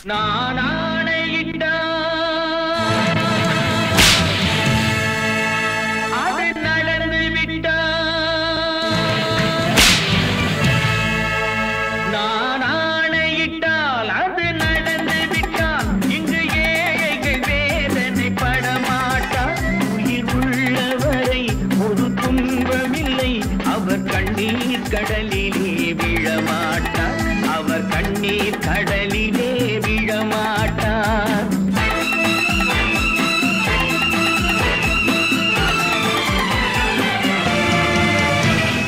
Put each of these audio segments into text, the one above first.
நான் ஆணையிட்டால் அது நடந்து விட்டால், நான் ஆணையிட்டால் அது நடந்து விட்டால், இங்கு ஏழைகள் வேதனை படமாட்டார். உயிர் உள்ளவரை ஒரு துன்பமில்லை, அவர் கண்ணீர் கடலிலே விழமாட்டார், அவர் கண்ணீர் கடலிலே விழமாட்டார்.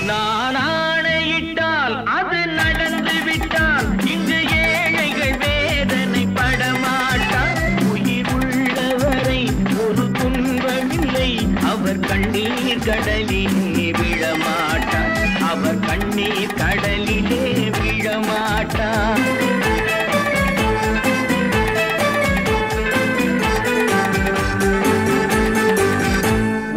நான் ஆணையிட்டால் அது நடந்து விட்டால், இங்கு ஏழைகள் வேதனை படமாட்டார். உயிர் உள்ளவரை ஒரு துன்பமில்லை, அவர் கண்ணீர் கடலிலே விழமாட்டார், அவர் கண்ணீர் கடலிலே விழமாட்டார்.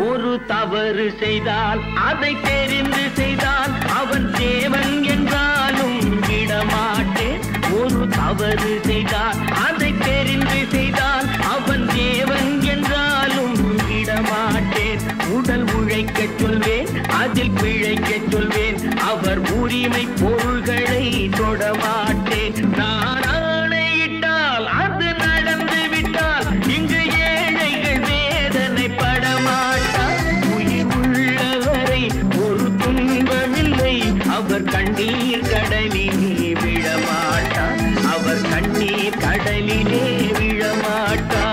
ஒரு தவறு செய்தால் அதை தெரிந்து செய்தால் அவன் தேவன் என்றாலும் விடமாட்டேன். ஒரு தவறு செய்தால் அதை தெரிந்து செய்தால் அவன் தேவன் என்றாலும் விடமாட்டேன். உடல் உழைக்கச் சொல்வேன், அதில் பிழைக்கச் சொல்வேன், அவர் உரிமை பொருள்களை தொடமாட்டேன். நான் ஆணையிட்டால் அது நடந்து விட்டால், இங்கு ஏழைகள் வேதனை படமாட்டார். உயிர் உள்ளவரை ஒரு துன்பமில்லை, அவர் கண்ணீர் கடலிலே விழமாட்டார், அவர் கண்ணீர் கடலிலே விழமாட்டார்.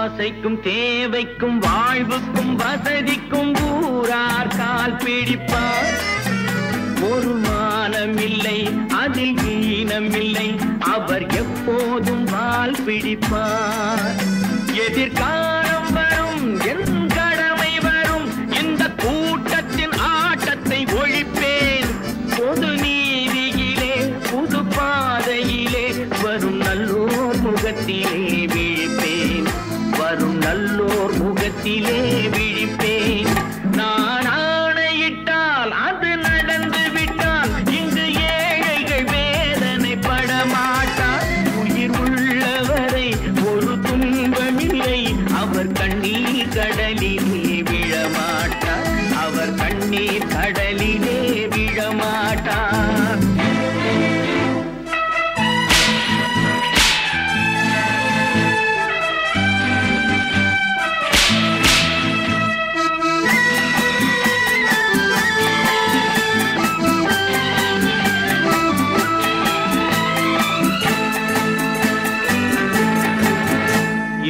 ஆசைக்கும் தேவைக்கும் வாழ்வுக்கும் வசதிக்கும் ஊரார் கால் பிடிப்பார். ஒரு மானமில்லை, அதில் ஈனமில்லை, அவர் எப்போதும் வால் பிடிப்பார். எதிர்காலம் வரும், என் கடமை வரும், இந்த கூட்டத்தின் ஆட்டத்தை ஒழிப்பேன். பொது நீதியிலே புது பாதையிலே வரும் நல்லோர் முகத்திலே விழிப்பேன், வரும் நல்லோர் முகத்திலே விழிப்பேன். நான் ஆணையிட்டால் அது நடந்து விட்டால், இங்கு ஏழைகள் வேதனை படமாட்டார். உயிர் உள்ளவரை ஒரு துன்பமில்லை, அவர் கண்ணீர் கடலிலே விழமாட்டார், அவர் கண்ணீர் கடலிலே விழமாட்டார்.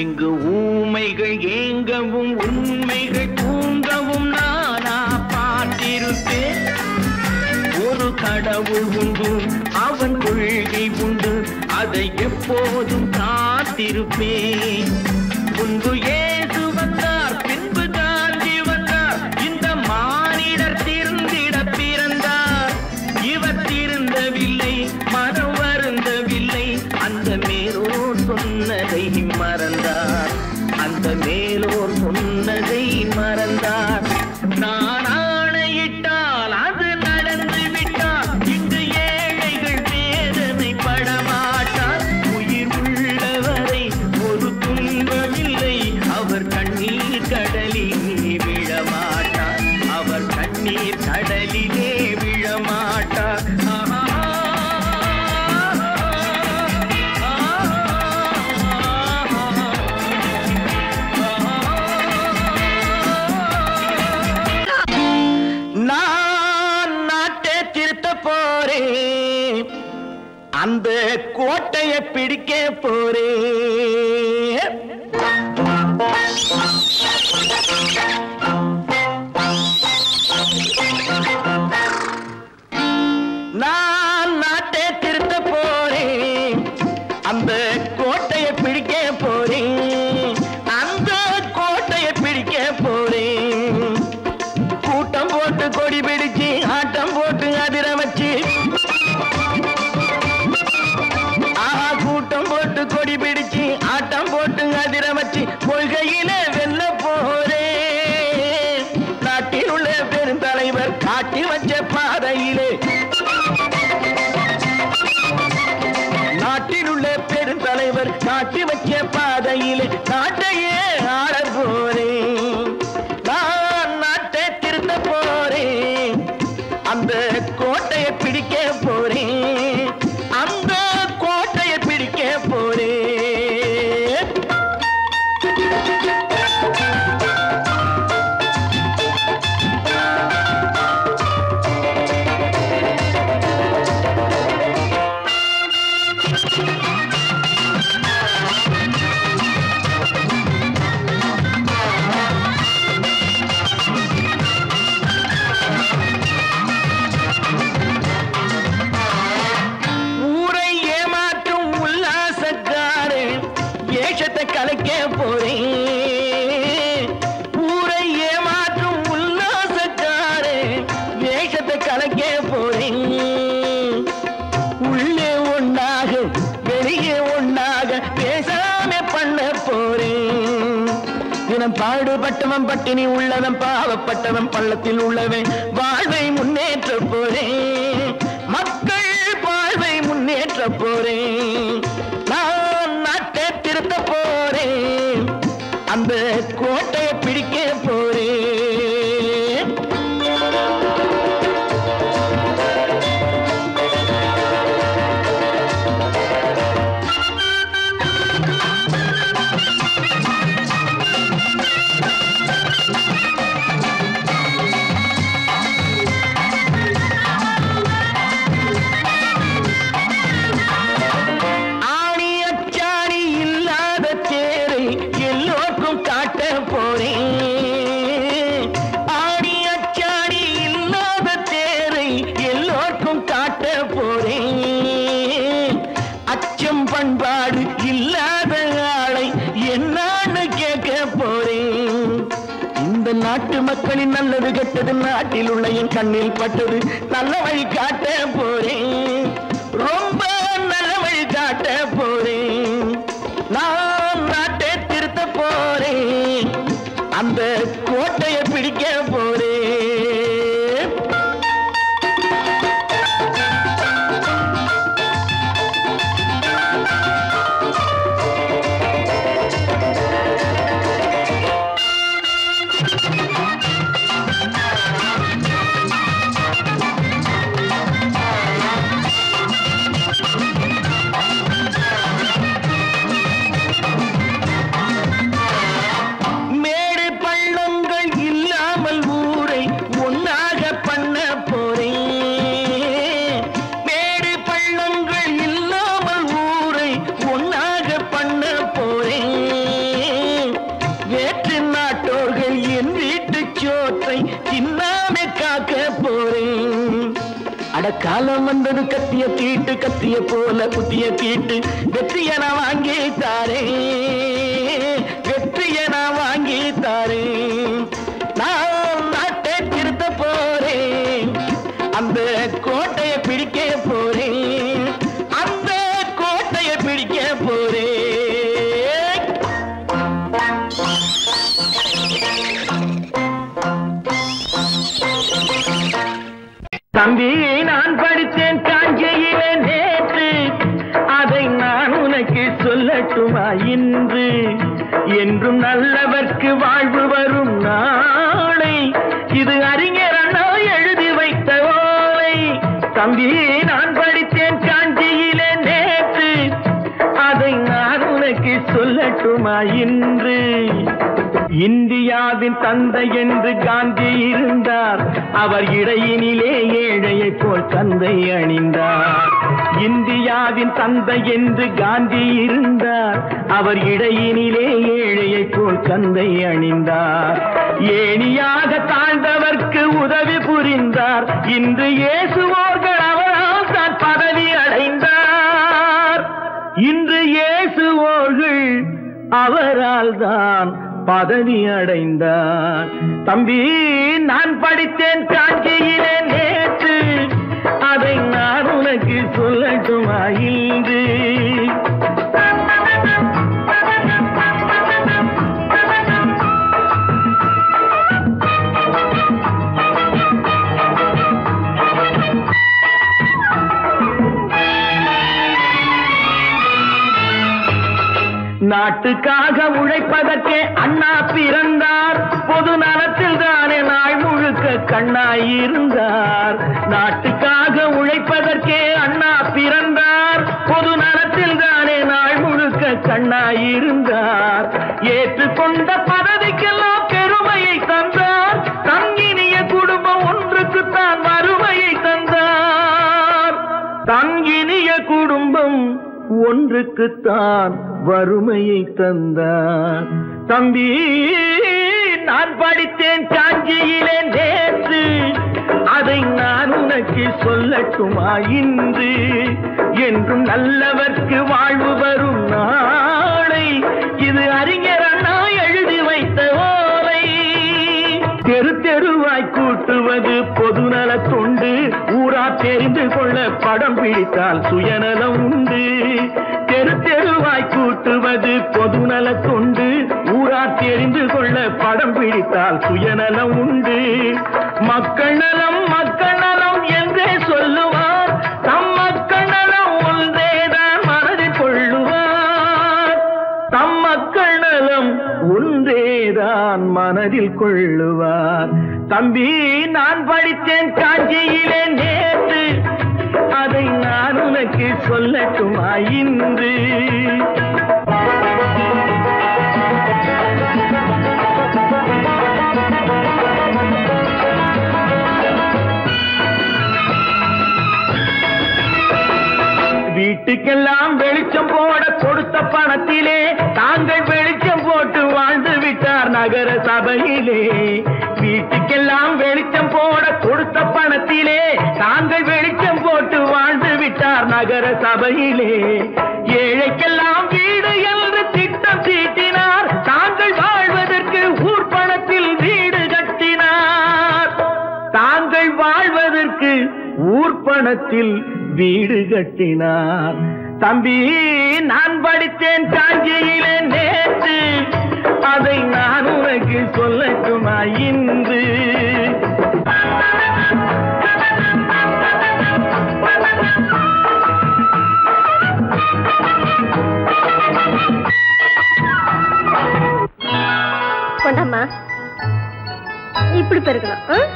இங்கு ஊமைகள் ஏங்கவும் உண்மைகள் தூங்கவும் நானா பார்த்திருப்பேன். ஒரு கடவுள் உண்டு, அவன் கொள்கை உண்டு, அதை எப்போதும் காத்திருப்பேன். முன்பு இயேசு வந்தார், பின்பு காந்தி வந்தார், இந்த மானிடர் திருந்திட பிறந்தார். இவர் திருந்தவில்லை, மனம் வருந்தவில்லை, அந்த மேலோர் சொன்னதை மறந்தார், அந்த மேலோர் சொன்னதை மறந்தார். நான் ஆணையிட்டால் அது நடந்து விட்டால், இங்கு ஏழைகள் வேதனை படமாட்டார். உயிர் உள்ளவரை ஒரு துன்பமில்லை, அவர் கண்ணீர் கடலிலே விழமாட்டார், அவர் கண்ணீர் கடலிலே விழமாட்டார். அந்த கோட்டையை பிடிக்க போறேன். நான் நாட்டை திருத்த போறேன். போட்டியிலே வெல்ல போறேன். நாட்டில் உள்ள பெருந்தலைவர் காட்டி வச்ச பாதையிலே, நாட்டில் உள்ள பெருந்தலைவர் காட்டி வச்ச பாதையிலே நாட்டையே ஆள போறேன். நான் நாட்டை திருத்த போறேன். அந்த கோட்டையை பிடிக்க போறேன். அந்த கோட்டையை பிடிக்க போறேன். கலைக்க போறேன். ஊரை ஏமாற்றும் உல்லாசக்காரே வேஷத்தை கலைக்க போறேன். உள்ளே ஒன்னாக வெளியே ஒன்னாக பேசாம பண்ண போறேன். தினம் பாடுபட்டவன் பட்டினி உள்ளவன் பாவப்பட்டவன் பள்ளத்தில் உள்ளவன் வாழ்வை முன்னேற்ற போறேன். மக்கள் வாழ்வை முன்னேற்ற போறேன். நான் நாட்டை திருத்த போறேன். அந்த கோட்டையை பிடிக்க போறேன். பண்பாடு இல்லாத ஆளை என்னான்னு கேட்க போறேன். இந்த நாட்டு மக்களின் நல்லது கெட்டது நாட்டில் உள்ள என் கண்ணில் பட்டது நல்ல வழி காட்ட போறேன். ரொம்ப நல்ல வழி காட்ட போறேன். நான் நாட்டை திருத்த போறேன். அந்த கோட்டையை பிடிக்க போறேன். காலம் வந்தது கத்திய தீட்டு கத்திய போல குத்திய தீட்டு வெற்றிய நான் வாங்கி தாரேன். வெற்றிய நான் வாங்கி தாரேன். நான் நாட்டை திருத்த போறேன். அந்த கோட்டையை பிடிக்க போறேன். அந்த கோட்டையை பிடிக்க போறேன். தம்பி நான் படித்தேன் காஞ்சியிலே நேற்று, அதை நான் உனக்கு சொல்லட்டுமா இன்று? என்றும் நல்லவர்க்கு வாழ்வு வரும் நாளை, இது அறிஞர் அண்ணா எழுதி வைத்த ஓலை. தம்பி நான் படித்தேன் காஞ்சியிலே நேற்று, அதை நான் உனக்கு சொல்லட்டுமா இன்று? இந்தியாவின் தந்தை என்று காந்தி இருந்தார். அவர் இடையினிலே ஏழையை போல் தந்தை அணிந்தார். இந்தியாவின் தந்தை என்று காந்தி இருந்தார். அவர் இடையினிலே ஏழையை போல் தந்தை அணிந்தார். ஏணியாக தாழ்ந்தவர்க்கு உதவி புரிந்தார். இன்று இயேசுவோர்கள் அவரால் தான் பதவி அடைந்தார். இன்று இயேசுவோர்கள் அவரால் தான் பதவி அடைந்தார். தம்பி நான் படித்தேன் காஞ்சியிலே நேற்று, அதை நான் உனக்கு சொல்லட்டுமா இன்று? நாட்டுக்காக உழைப்பதற்கே அண்ணா பிறந்தார். பொது நலத்தில் தானே நாள் முழுக்க கண்ணாயிருந்தார். நாட்டுக்காக உழைப்பதற்கே அண்ணா பிறந்தார். பொது நலத்தில் தானே நாள் முழுக்க கண்ணாயிருந்தார். ஏற்றுக்கொண்ட பதவிக்கெல்லாம் பெருமையை தந்தார். தங்கினிய குடும்பம் ஒன்றுக்குத்தான் வறுமையை தந்தார். தங்கினிய குடும்பம் ஒன்றுக்குத்தான் வறுமையை தந்தார். தம்பி, நான் படித்தேன் காஞ்சியிலே நேற்று, அதை நான் உனக்கு சொல்லட்டுமா இன்று? என்றும் நல்லவர்க்கு வாழ்வு வரும் நாளை, இது அறிஞர் அண்ணா எழுதி வைத்த ஓலை. தெரு தெருவாய் கூட்டுவது பொதுநல தொண்டு, ஊரா தெரிந்து கொள்ள படம் பிடித்தால் சுயநலம் உண்டு. தெரு தெருவாய் கூட்டுவது பொதுநல தொண்டு, ஊரா தெரிந்து கொள்ள படம் பிடித்தால் சுயநலம் உண்டு. மக்கள் நலம் மக்கள் நலம் என்றே சொல்லுவார். தம் மக்கள் நலம் ஒன்றேதான் மனதில் கொள்ளுவார். தம் மக்கள் நலம் ஒன்றேதான் மனதில் கொள்ளுவார். தம்பி, நான் படித்தேன் காஞ்சியிலே நேற்று, அதை நான் உனக்கு சொல்லட்டுமா இன்று? வீட்டுக்கெல்லாம் வெளிச்சம் போட கொடுத்த பணத்திலே தாங்கள் வெளிச்சம் போட்டு வாழ்ந்து விட்டார் நகர சபையிலே. வீட்டுக்கெல்லாம் வெளிச்சம் போட கொடுத்த பணத்திலே தாங்கள் வெளிச்சம் போட்டு வாழ்ந்து விட்டார் நகர சபையிலே. ஏழைக்கெல்லாம் வீடு என்று திட்டம் தீட்டினார். தாங்கள் வாழ்வதற்கு ஊர் பணத்தில் வீடு கட்டினார். தாங்கள் வாழ்வதற்கு ஊர் பணத்தில் வீடு கட்டினார். தம்பி, நான் படித்தேன் காஞ்சியிலே நேற்று, அதை நான் உனக்கு சொல்லட்டுமா இன்று? கொண்டாமா, இப்படி பெருக்கலாம்.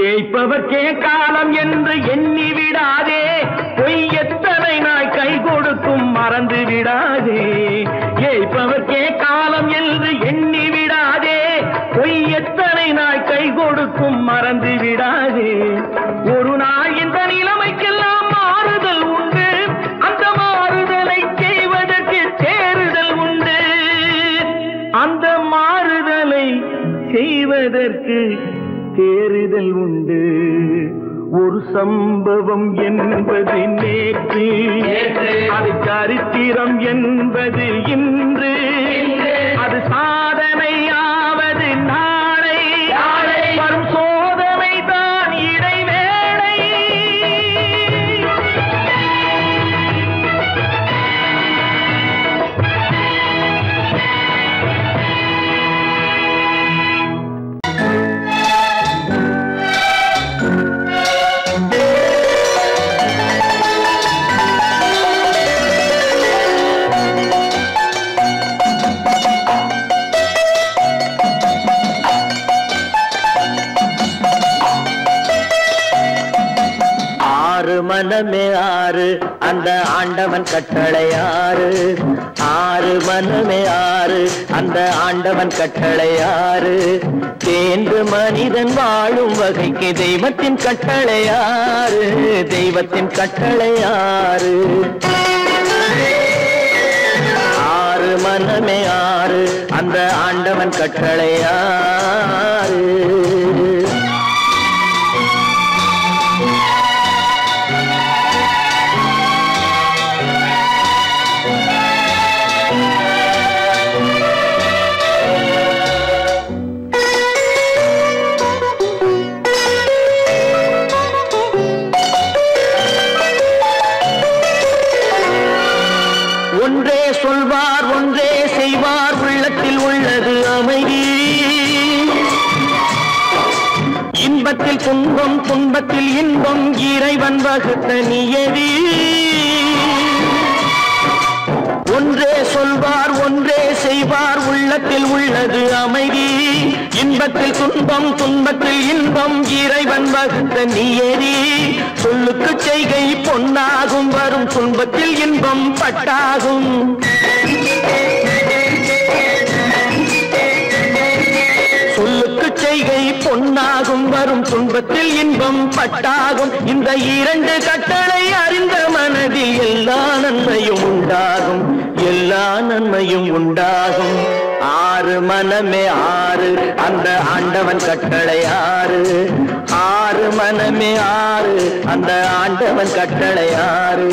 ஏய்ப்பவர்க்கே காலம் என்று எண்ணி விடாதே, பொய் எத்தனை நாய் கை கொடுக்கும் மறந்து விடாதே. ஏய்ப்பவர்க்கே காலம் என்று எண்ணி விடாதே, பொய் எத்தனை நாய் கை கொடுக்கும் மறந்து விடாதே. ஒரு நாள் இந்த நிலைமைக்கெல்லாம் மாறுதல் உண்டு, அந்த மாறுதலை செய்வதற்கு தேறுதல் உண்டு. அந்த மாறுதலை செய்வதற்கு தேறுதல் உண்டு. ஒரு சம்பவம் என்பது நேற்று, அது சரித்திரம் என்பது இன்று. அது சாதனையாவது நாளை, வரும் சோதனை தான் இடைவேளை. மனமே ஆறு, அந்த ஆண்டவன் கட்டளை ஆறு. ஆறு மனமே ஆறு, அந்த ஆண்டவன் கட்டளை ஆறு. தேர்ந்து மனிதன் வாழும் வகைக்கு தெய்வத்தின் கட்டளை ஆறு. தெய்வத்தின் கட்டளை ஆறு. ஆறு மனமே ஆறு, அந்த ஆண்டவன் கட்டளை ஆறு. உள்ளது அமைதி. இன்பத்தில் துன்பம் துன்பத்தில் இன்பம் இறைவன் வகுத்த நியதி. ஒன்றே சொல்வார் ஒன்றே செய்வார் உள்ளத்தில் உள்ளது அமைதி. இன்பத்தில் துன்பம் துன்பத்தில் இன்பம் இறைவன் வகுத்த நியதி. சொல்லுக்கு செய்கை பொன்னாகும் வரும் துன்பத்தில் இன்பம் பட்டாகும். சொல்லுக்கு செய்கை பொன்னாகும் வரும் துன்பத்தில் இன்பம் பட்டாகும். இந்த இரண்டு கட்டளை அறிந்த மனதில் எல்லா நன்மையும் உண்டாகும், எல்லா நன்மையும் உண்டாகும். ஆறு மனமே ஆறு அந்த ஆண்டவன் கட்டளை ஆறு. ஆறு மனமே ஆறு அந்த ஆண்டவன் கட்டளை ஆறு.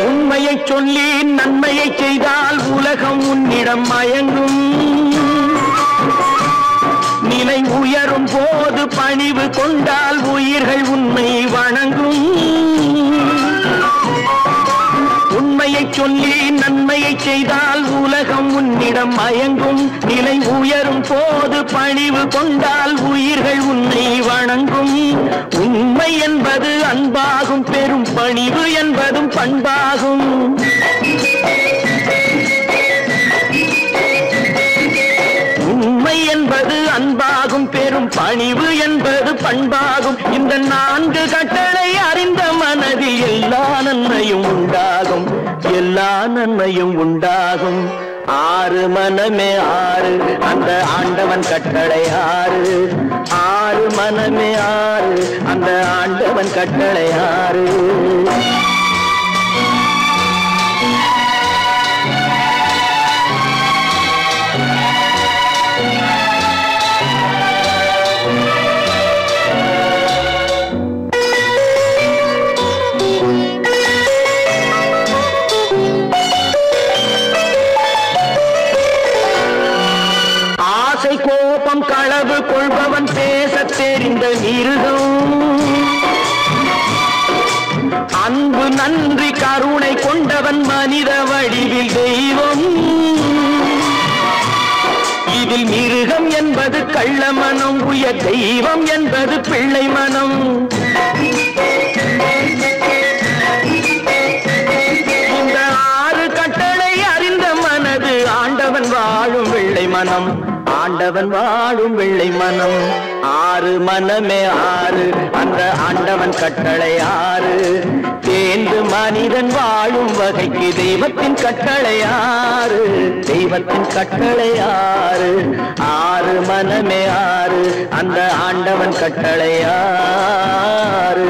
உண்மையை சொல்லி நன்மையை செய்தால் உலகம் உன்னிடம் மயங்கும். நிலை உயரும் போது பணிவு கொண்டால் உயிர்கள் உன்னை வணங்கும். உண்மையை சொல்லி நன்மையை செய்தால் உலகம் உன்னிடம் மயங்கும். நிலை உயரும் போது பணிவு கொண்டால் உயிர்கள் உன்னை வணங்கும். உண்மை என்பது அன்பாகும், பெரும் பணிவு என்பதும் பண்பாகும். உண்மை என்பது அன்பாகும், பெரும் பணிவு என்பது பண்பாகும். இந்த நான்கு கட்டளை அறிந்த மனதில் எல்லா நன்மையும் உண்டாகும், எல்லா நன்மையும் உண்டாகும். ஆறு மனமே ஆறு அந்த ஆண்டவன் கட்டளை ஆறு. ஆறு மனமே ஆறு அந்த ஆண்டவன் கட்டளை ஆறு. கோபம் களவு கொள்பவன் பேசத் தெரிந்த மிருகம். அன்பு நன்றி கருணை கொண்டவன் மனித வடிவில் தெய்வம். இதில் மிருகம் என்பது கள்ள மனம், உயர் தெய்வம் என்பது பிள்ளை மனம். இந்த ஆறு கட்டளை அறிந்த மனது ஆண்டவன் வாழும் வெள்ளை மனம், ஆண்டவன் வாழும் வெள்ளை மனம். ஆறு மனமே ஆறு அந்த ஆண்டவன் கட்டளை ஆறு. தேர்ந்து மனிதன் வாழும் வகைக்கு தெய்வத்தின் கட்டளை ஆறு, தெய்வத்தின் கட்டளை ஆறு. ஆறு மனமே ஆறு அந்த ஆண்டவன் கட்டளை ஆறு.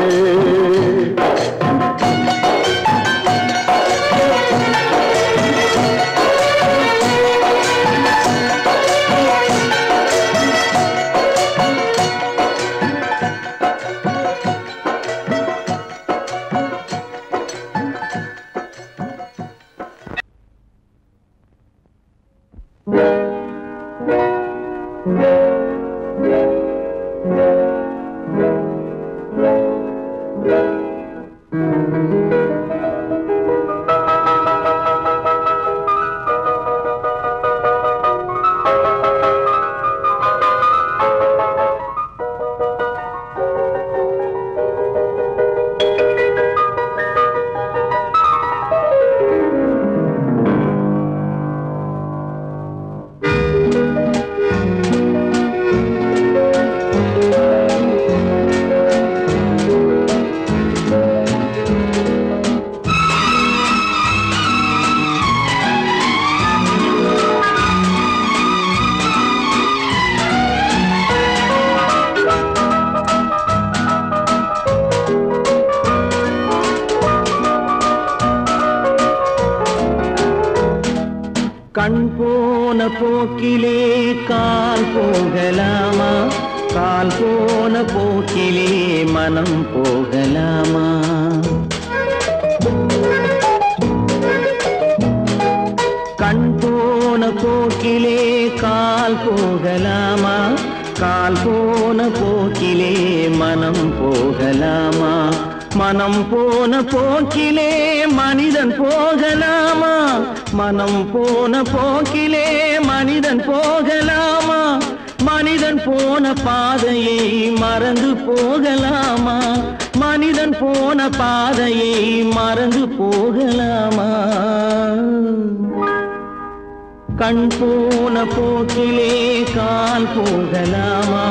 கண் போன போக்கிலே கால் போகலாமா, கால் போன போக்கிலே மனம் போகலாமா? கால் போகலாமா கால் போன போக்கிலே மனம் போகலாமா மனம் போன போக்கிலே மனிதன் போகலாமா மனம் போன போக்கிலே மனிதன் போகலாமா மனிதன் போன பாதையை மறந்து போகலாமா மனிதன் போன பாதையை மறந்து போகலாமா கண் போன போக்கிலே கால் போகலாமா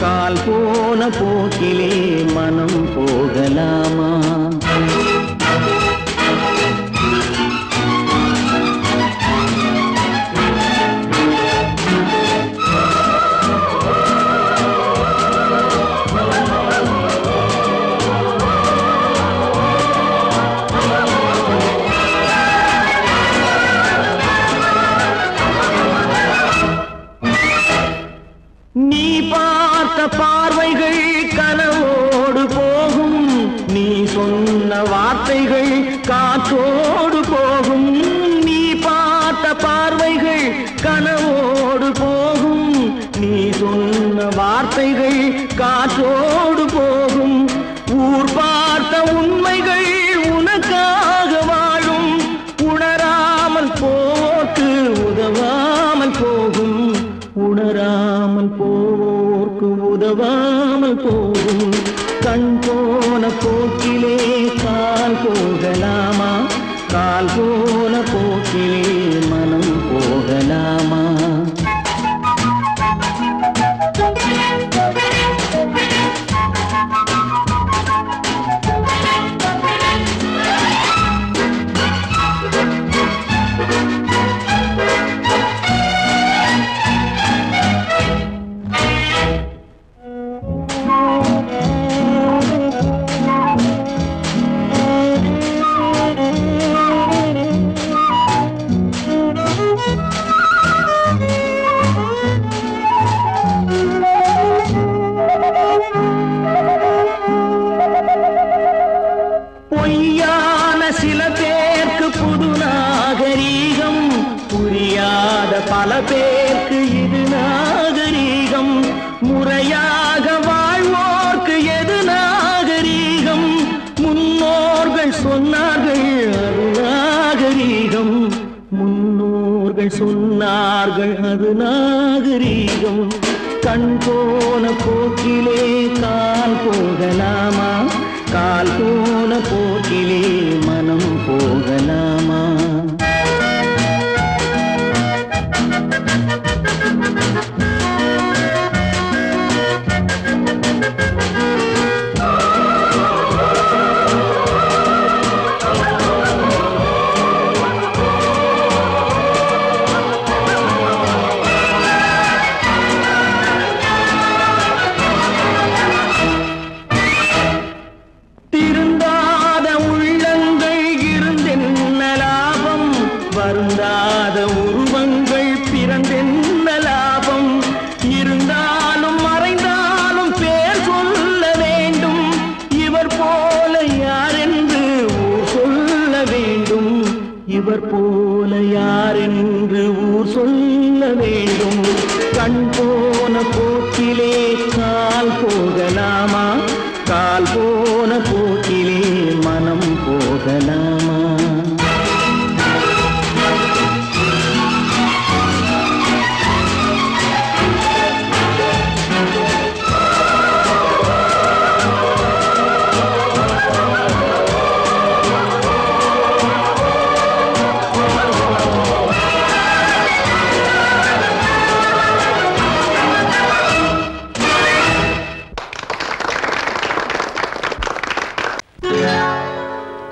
கால் போன போக்கிலே மனம் போகலாமா நீ பார்த்த பார்வைகள் கனவோடு போகும் நீ சொன்ன வார்த்தைகள் காற்றோடு போகும் நீ பார்த்த பார்வைகள் கனவோடு போகும் நீ சொன்ன வார்த்தைகள் காற்றோடு போகும் ஊர் பார்த்த உண்மைகள் உனக்காக வாழும் உணராமல் போக்கு உதவாமல் போகும் உணராமல் போவோர்க்கு உதவாமல் போகும் கண் போன போக்கிலே கால் போகலாமா கால் போன போக்கிலே மனம் போகலாமா பொய்யான சில பேருக்கு புது நாகரீகம் புரியாத பல பேருக்கு இது நாகரீகம் முறையாக வாழ்வோர்க்கு எது நாகரீகம் முன்னோர்கள் சொன்னார்கள் அது நாகரீகம் முன்னோர்கள் சொன்னார்கள் அது நாகரீகம் கண் போன போக்கிலே கால் போகலாமா கால் போன போக்கிலே மனம் போகலாமா வருந்தாத உருவங்கள் பிறந்தென்ன லாபம் இருந்தாலும் மறைந்தாலும் பேர் சொல்ல வேண்டும் இவர் போல யாரென்று ஊர் சொல்ல வேண்டும் இவர் போல யாரென்று ஊர் சொல்ல வேண்டும் கண் போன போக்கிலே கால் போகலாமா கால் போன போக்கிலே மனம் போகலாமா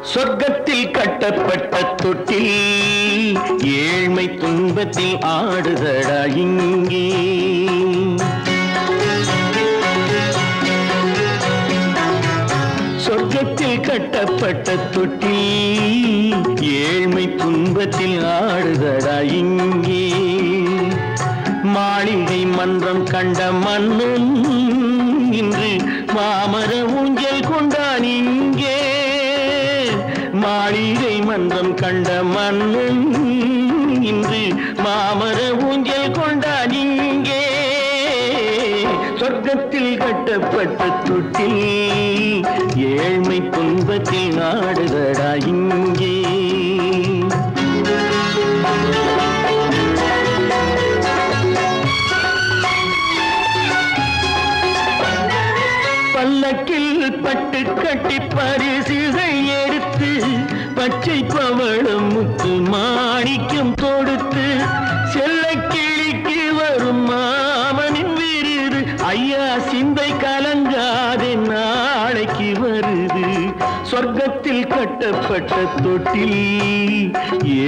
சொர்க்கத்தில் கட்டப்பட்ட தொட்டில் ஏழ்மை துன்பத்தில் ஆடுதடா இங்கே சொர்க்கத்தில் கட்டப்பட்ட தொட்டில் ஏழ்மை துன்பத்தில் ஆடுதடா இங்கே மாளிகை மன்றம் கண்ட மன்னன் இன்று மாமர ஊஞ்சல் கொண்டான் இங்கே மாளிகை மன்றம் கண்ட மன்னன் இன்று மாமர ஊஞ்சல் கொண்டான் இங்கே சொர்க்கத்தில் கட்டப்பட்ட தொட்டில் ஏழ்மை துன்பத்தில் ஆடுதடா இங்கே. பல்லக்கில் பட்டு கட்டி பரிசுகள் எடுத்து பச்சை பவளம் முத்து மாணிக்கம் தொடுத்து செல்ல கிளிக்கு வரும் மாமனின் விருது ஐயா சிந்தை கலங்காதே நாளைக்கு வருது. சொர்க்கத்தில் கட்டப்பட்ட தொட்டில்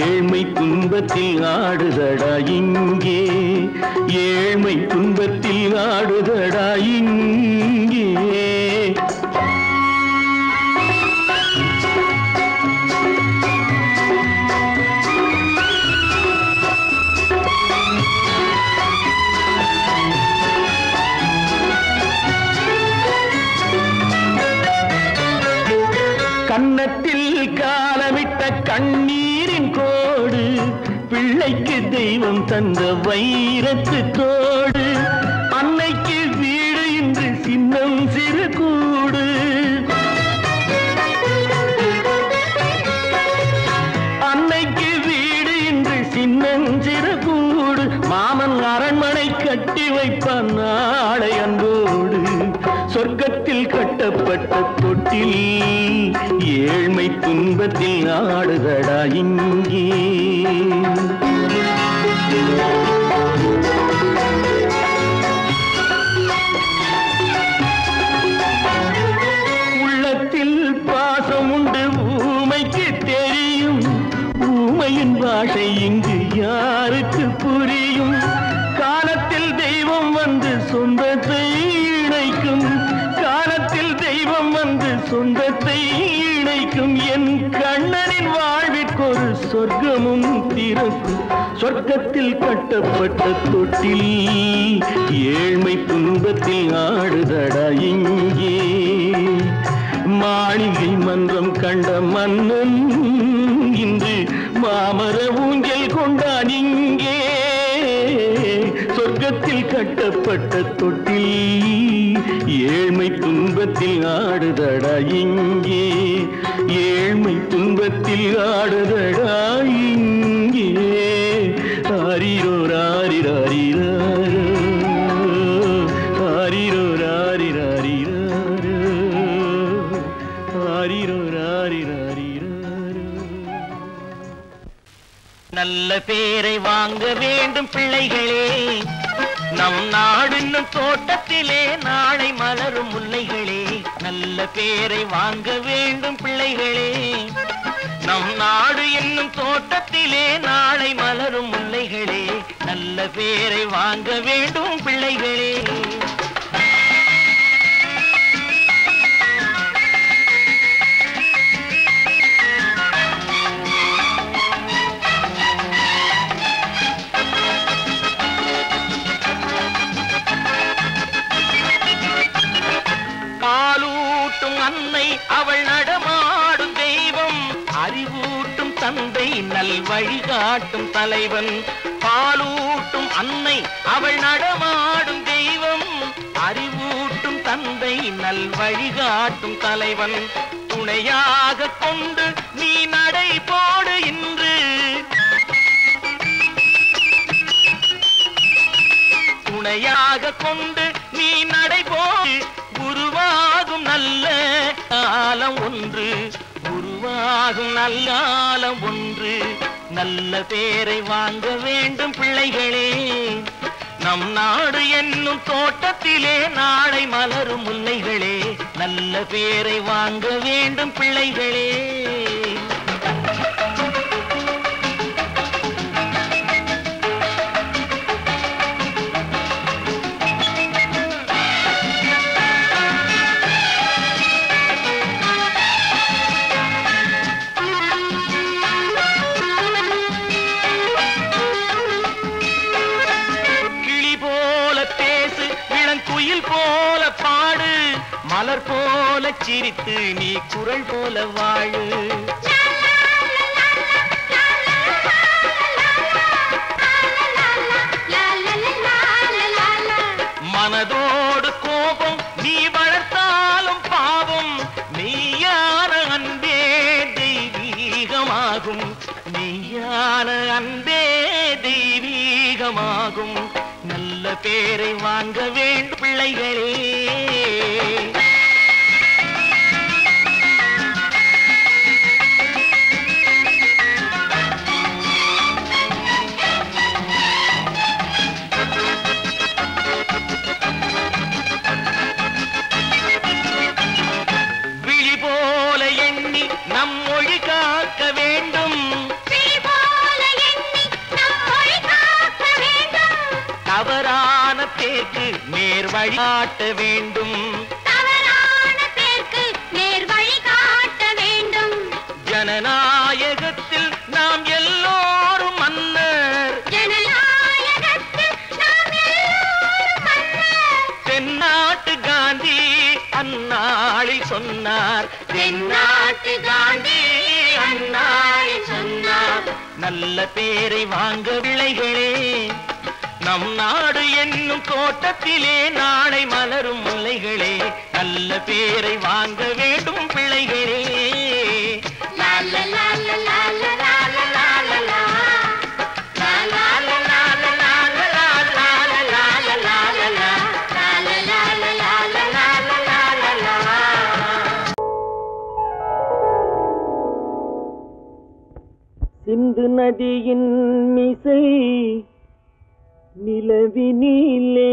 ஏழ்மை துன்பத்தில் ஆடுதடா இங்கே. ஏழ்மை துன்பத்தில் ஆடுதடா இங்கே. கன்னத்தில் காலமிட்ட கண்ணீரின் கோடு பிள்ளைக்கு தெய்வம் தந்த வைரத்து தோடு. அன்னைக்கு வீடு இன்று சின்னம் சிறு கூடு. அன்னைக்கு வீடு இன்று சின்னம் சிறு கூடு. மாமன் அரண்மனை கட்டி வைப்பான் நாளை அன்போடு. சொர்க்கத்தில் கட்டப்பட்ட தொட்டில் ஏழ்மை துன்பத்தில் ஆடுதடா இங்கே. உள்ளத்தில் பாசம் உண்டு ஊமைக்கு தெரியும். ஊமையின் பாஷை இங்கு யாருக்கு புரியும்? காலத்தில் தெய்வம் வந்து சொந்தத்தை இணைக்கும். காலத்தில் தெய்வம் வந்து சொந்தத்தை இணைக்கும். என் கண்ணனின் வாழ்விற்கொரு சொர்க்கமும் திறக்கும். சொர்க்கத்தில் கட்டப்பட்ட தொட்டில் ஏழ்மை துன்பத்தில் ஆடுதடா இங்கே. மாளிகை மன்றம் கண்ட மன்னன் இன்று மாமர ஊஞ்சல் கொண்டான் இங்கே. சொர்க்கத்தில் கட்டப்பட்ட தொட்டில் ஏழ்மை துன்பத்தில் ஆடுதடா இங்கே. ஏழ்மை துன்பத்தில் ஆடுதடா இங்கே. ஆரிரோ ராரிராரிராரோ ஆரிரோ ராரிராரிராரோ ஆரிரோ ராரிராரிராரோ. நல்ல பேரை வாங்க வேண்டும் பிள்ளைகளே. நம் நாடு என்னும் தோட்டத்திலே நாளை மலரும் முல்லைகளே. நல்ல பேரை வாங்க வேண்டும் பிள்ளைகளே. நம் நாடு என்னும் தோட்டத்திலே நாளை மலரும் முல்லைகளே. நல்ல பேரை வாங்க வேண்டும் பிள்ளைகளே. பாலூட்டும் அன்னை அவள் நடமாடும் தெய்வம். அறிவூட்டும் தந்தை நல் வழிகாட்டும் தலைவன். பாலூட்டும் அன்னை அவள் நடமாடும் தெய்வம். அறிவூட்டும் தந்தை நல் வழிகாட்டும் தலைவன். துணையாக கொண்டு நீ நடை போடு இன்று. துணையாக கொண்டு நீ நடை போடு. உருவாகும் நல்ல காலம் ஒன்று. உருவாகும் நல்ல காலம் ஒன்று. நல்ல பேரை வாங்க வேண்டும் பிள்ளைகளே. நம் நாடு என்னும் தோட்டத்திலே நாளை மலரும் முல்லைகளே. நல்ல பேரை வாங்க வேண்டும் பிள்ளைகளே. குயில் போல பாடு. மலர் போல சிரித்து நீ குரல் போல வாழு. மனதோடு மெய்யான அன்பே தெய்வீகமாகும். நல்ல பேரை வாங்க வேண்டும் பிள்ளைகளே. விழி போல எண்ணி நம் மொழி காக்க வேண்டும். தவறான பேருக்கு நேர் வழி காட்ட வேண்டும். ஜனநாயகத்தில் நாம் எல்லோரும் மன்னர். தென்னாட்டு காந்தி அந்நாளில் சொன்னார். தென்னாட்டு காந்தி அந்நாளில் சொன்னார். நல்ல பேரை வாங்க பிள்ளைகளே. நம் நாடு என்னும் தோட்டத்திலே நாளை மலரும் முல்லைகளே. நல்ல பேரை வாங்க வேண்டும் பிள்ளைகளே. சிந்து நதியின் மிசை நிலவினிலே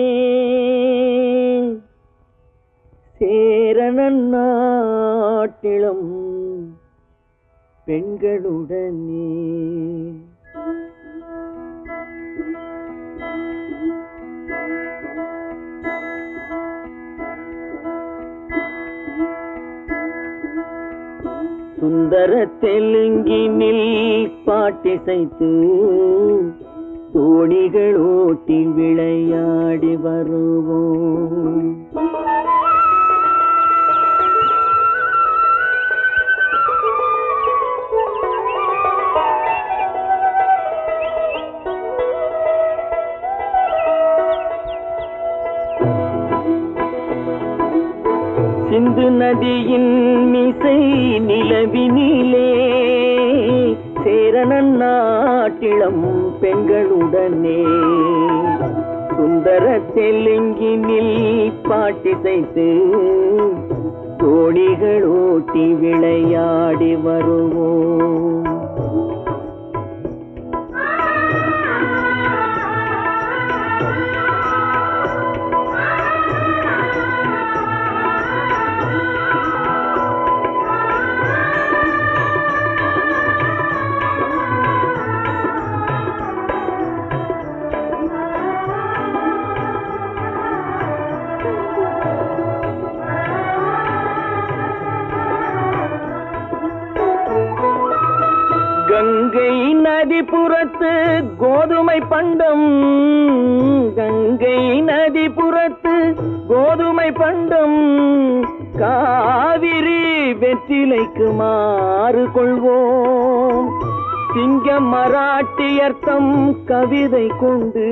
சேரணன் நாட்டிலும் பெண்களுடனே சுந்தர தெலுங்கினில் பாட்டிசைத்து தோணிகள் ஓட்டி விளையாடி வருவோம். சிந்து நதியின் மிசை நிலவினிலே சேரணன் நாட்டிளம் பெண்களுடனே சுந்தர தெலுங்கினில் பாட்டிசைத்து தோணிகள் ஓட்டி விளையாடி வருவோம். கங்கை நதிபுறத்து கோதுமை பண்டம், கங்கை நதிபுறத்து கோதுமை பண்டம், காவிரி வெற்றிலைக்கு மாறு கொள்வோம். சிங்கம் மராட்டியர்த்தம் கவிதை கொண்டு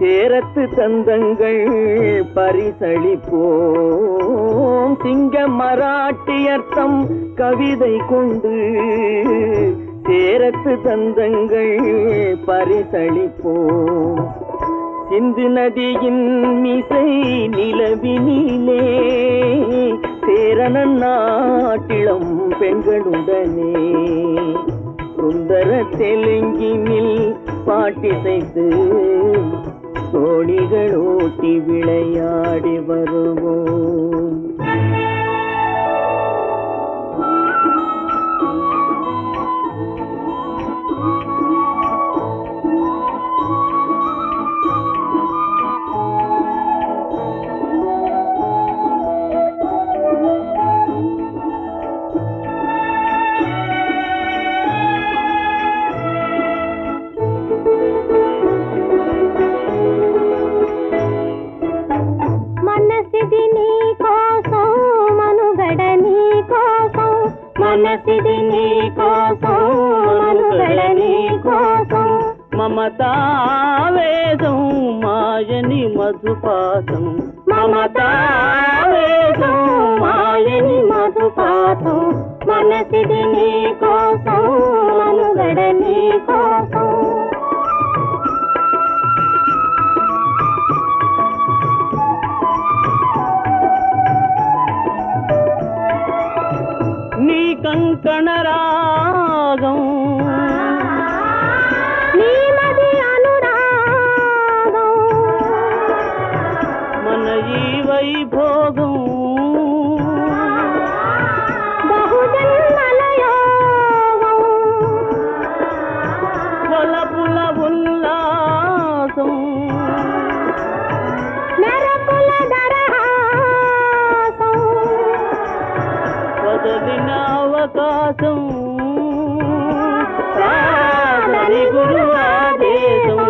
சேரத்து தந்தங்கள் பரிசளிப்போம். சிங்கம் மராட்டியர்த்தம் கவிதை கொண்டு சேரத்து தந்தங்கள் பரிசளிப்போம். சிந்து நதியின் மிசை நிலவினிலே சேரணன் நாட்டிளம் பெண்களுடனே சுந்தர தெலுங்கினில் பாட்டிசைத்து தோணிகள் ஓட்டி விளையாடி வருவோம். మనసిది నీ కోసం మనుగడ నీ కోసం మమతావేదం మాయని మధుపాసం మమతావేదం మాయని మధుపాసం మనసిది నీ కోసం మనుగడ నీ కోసం నీ కంకణ రాగం నీమది అనురాగం మన ఈ వైభోగం బహుజన్మల యోగం కొలపుల ఉల్లాసం మెరపుల దరహాసం వదలిన అవకాశం కాదని గురు ఆదేశం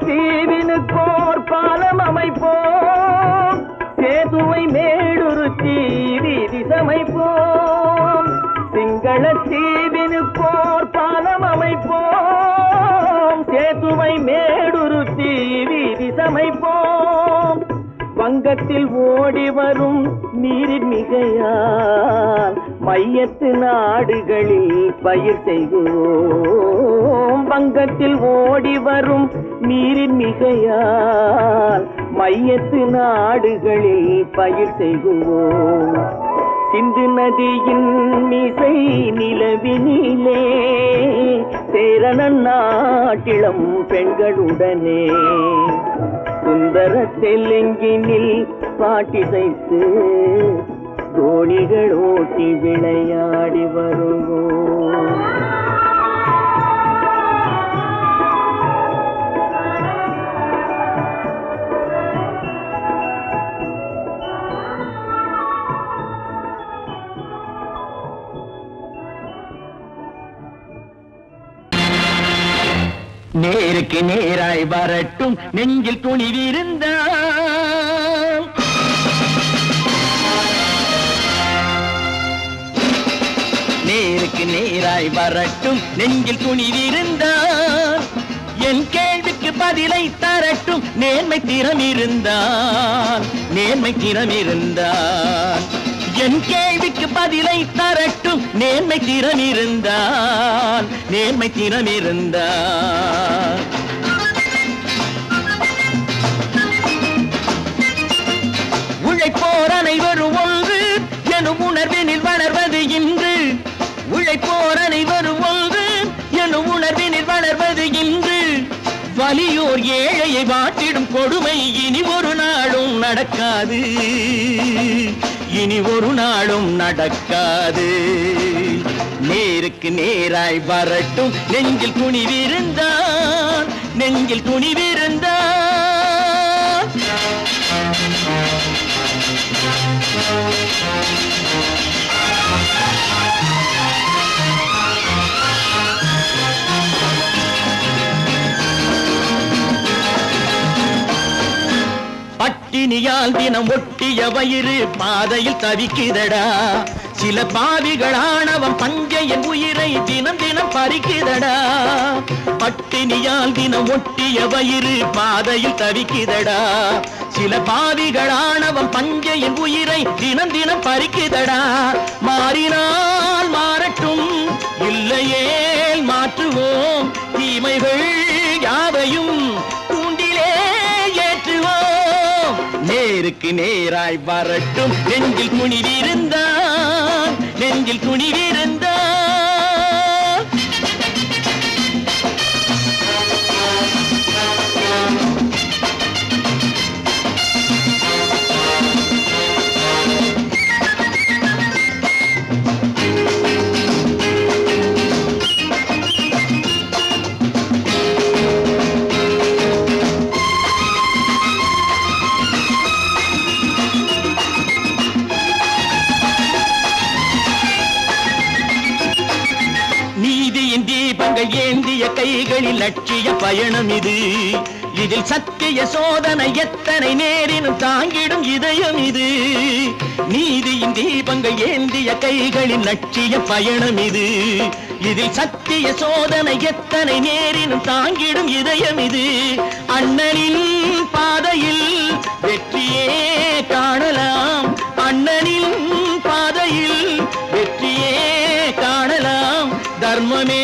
சிங்களத்தீவினுக்கோர் பாலம் அமைப்போம் சேதுவை மேடுருத்தி வீதி சமைப்போம் சிங்களத்தீவினுக்கோர் பாலம் அமைப்போம் சேதுவை மேடுருத்தி வீதி சமைப்போம் வங்கத்தில் ஓடி வரும் நீரின் மிகையால் மையத்து நாடுகளில் பயிர் செய்வோம் வங்கத்தில் ஓடி வரும் நீரின் மிகையால் மையத்து நாடுகளில் பயிர் செய்வோம் சிந்து நதியின் மிசை நிலவினிலே சேரண நாட்டிளம் பெண்களுடனே சுந்தர தெலுங்கினில் பாட்டிசைத்து தோணிகள் ஓட்டி விளையாடி வருவோம் நேருக்கு நேராய் வரட்டும் நெஞ்சில் துணிவிருந்தால் நேருக்கு நேராய் வரட்டும் நெஞ்சில் துணிவிருந்தால் என் கேள்விக்கு பதிலை தரட்டும் நேர்மை திறம் இருந்தால் என் கேள்விக்கு பதிலை தரட்டும் நேர்மை திறம் இருந்தால் உழைப்போர் அனைவரும் ஒன்று எனும் உணர்வினில் வளர்வது இன்று உழைப்போர் அனைவரும் ஒன்று எனும் உணர்வினில் வளர்வது இன்று வலியோர் ஏழையை வாட்டிடும் கொடுமை இனி ஒரு நாளும் நடக்காது நேருக்கு நேராய் வரட்டும் நெஞ்சில் துணிவிருந்தான் பட்டினியால் தினம் ஒட்டிய வயிறு பாதையில் தவிக்குதடா சில பாவிகளானவன் பஞ்சையின் உயிரை தினம் தினம் பறிக்குதடா பட்டினியால் தினம் ஒட்டிய வயிறு பாதையில் தவிக்குதடா சில பாவிகளானவன் பஞ்சையின் உயிரை தினம் தினம் பறிக்குதடா மாறினால் மாறட்டும் இல்லையேல் மாற்றுவோம் தீமைகள் யாவையும் தூண்டிலே ஏற்றுவோம் நேருக்கு நேராய் வரட்டும் நெஞ்சில் துணிவிருந்தான் தீபங்கள் ஏந்திய கைகளில் லட்சிய பயணம் இது. இதில் சத்திய சோதனை எத்தனை நேரினும் தாங்கிடும் இதயம் இது. நீதியின் தீபங்கள் ஏந்திய கைகளில் லட்சிய பயணம் இது. இதில் சத்திய சோதனை எத்தனை நேரினும் தாங்கிடும் இதயம் இது. அண்ணனின் பாதையில் வெற்றியே காணலாம். அண்ணனின் பாதையில் வெற்றியே காணலாம். தர்மமே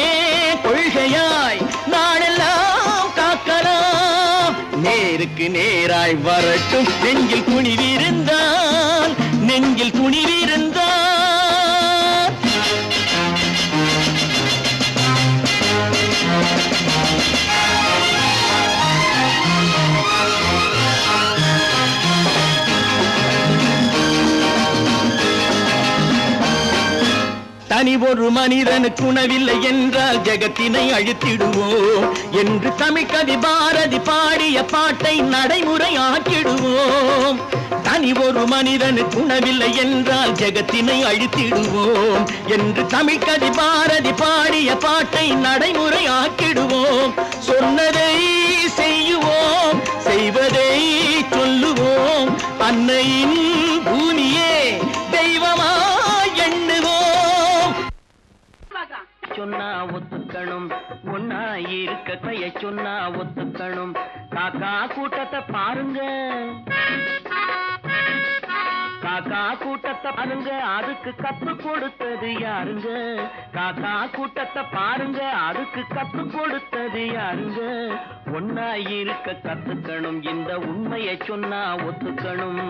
கொள்கையாய் நாடெல்லாம் காக்கலாம். நேருக்கு நேராய் வரட்டும் நெஞ்சில் துணிவிருந்தான், நெஞ்சில் துணிவிருந்தான். தனி ஒரு மனிதனுக்கு உணவில்லை என்றால் ஜெகத்தினை அழித்திடுவோம் என்று தமிழ்கவி பாரதி பாடிய பாட்டை நடைமுறையாக்கிடுவோம். தனி ஒரு மனிதனுக்கு உணவில்லை என்றால் ஜெகத்தினை அழித்திடுவோம் என்று தமிழ்கவி பாரதி பாடிய பாட்டை நடைமுறையாக்கிடுவோம். சொன்னதை செய்யுவோம், செய்வதை சொல்லுவோம். அன்னையின் பூமியே தெய்வமா எண்ணுவோம். சொன்னா ஒத்துக்கணும், ஒன்னா இருக்க கைய சொன்னா ஒத்துக்கணும். காக்கா கூட்டத்தை பாருங்க, காக்கா கூட்டத்தை பாருங்க, அதுக்கு கத்து கொடுத்தது யாருங்க? காக்கா கூட்டத்தை பாருங்க, அதுக்கு கத்து கொடுத்தது யாருங்க? ஒன்னா இருக்க கத்துக்கணும், இந்த உண்மையை சொன்னா ஒத்துக்கணும்.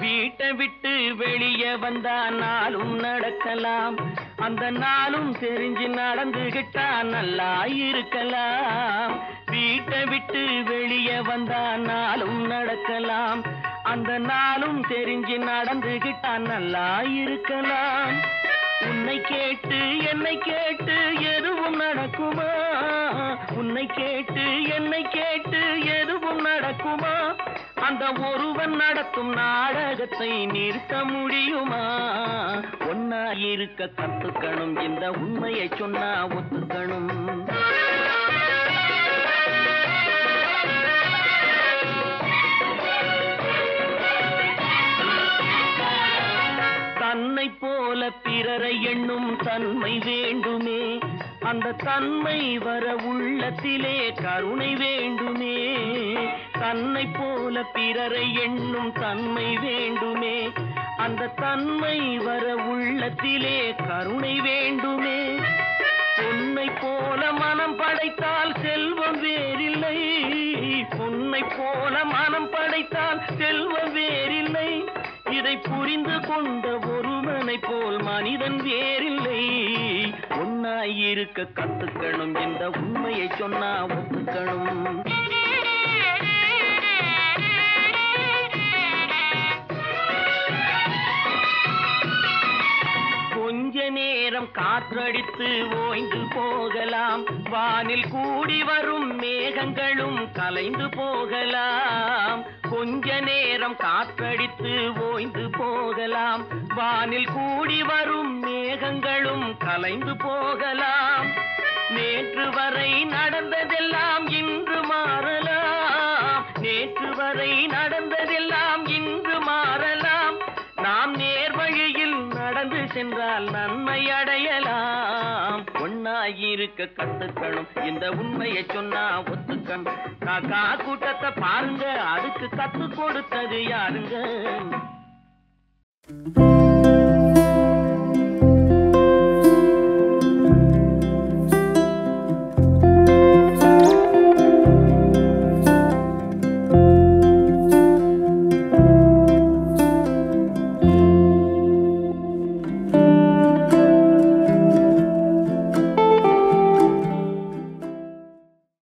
வீட்டை விட்டு வெளியே வந்தா நாளும் நடக்கலாம், அந்த நாளும் தெரிஞ்சு நடந்துகிட்டா நல்லா இருக்கலாம். வீட்டை விட்டு வெளியே வந்தா நாளும் நடக்கலாம், அந்த நாளும் தெரிஞ்சு நடந்துகிட்டா நல்லா இருக்கலாம். உன்னை கேட்டு என்னை கேட்டு எதுவும் நடக்குமா? உன்னை கேட்டு என்னை கேட்டு எதுவும் நடக்குமா? அந்த ஒருவன் நடத்தும் நாடகத்தை நிறுத்த முடியுமா? ஒன்னா இருக்க கத்துக்கணும், இந்த உண்மையை சொன்னா ஒத்துக்கணும். தன்னை போல பிறரை எண்ணும் தன்மை வேண்டுமே, அந்த தன்மை வர உள்ளத்திலே கருணை வேண்டுமே. தன்னை போல பிறரை எண்ணும் தன்மை வேண்டுமே, அந்த தன்மை வர உள்ளத்திலே கருணை வேண்டுமே. பொன்னை போல மனம் படைத்தால் செல்வம் வேறில்லை, பொன்னை போல மனம் படைத்தால் செல்வம் வேறில்லை. இதை புரிந்து கொண்ட ஒருவனை போல் மனிதன் வேறில்லை. ஒன்னாய் இருக்க கத்துக்கணும், இந்த உண்மையை சொன்னா ஒத்துக்கணும். கொஞ்ச நேரம் காற்றடித்து ஓய்ந்து போகலாம், வானில் கூடி வரும் மேகங்களும் கலைந்து போகலாம். கொஞ்ச நேரம் காற்றடித்து ஓய்ந்து போகலாம், வானில் கூடி வரும் மேகங்களும் கலைந்து போகலாம். நேற்று வரை நடந்ததெல்லாம் இன்று மாறலாம், நேற்று வரை நடந்ததெல்லாம் இன்று மாறலாம். நாம் நேர்வழியில் நடந்து சென்றால் நன்மை அடையலாம். ஒன்னாயிருக்க கத்துக்கணும், இந்த உண்மையை சொன்னா ஒத்துக்கணும். காக்கா கூட்டத்தை பாருங்க, அதுக்கு கத்து கொடுத்தது யாருங்க?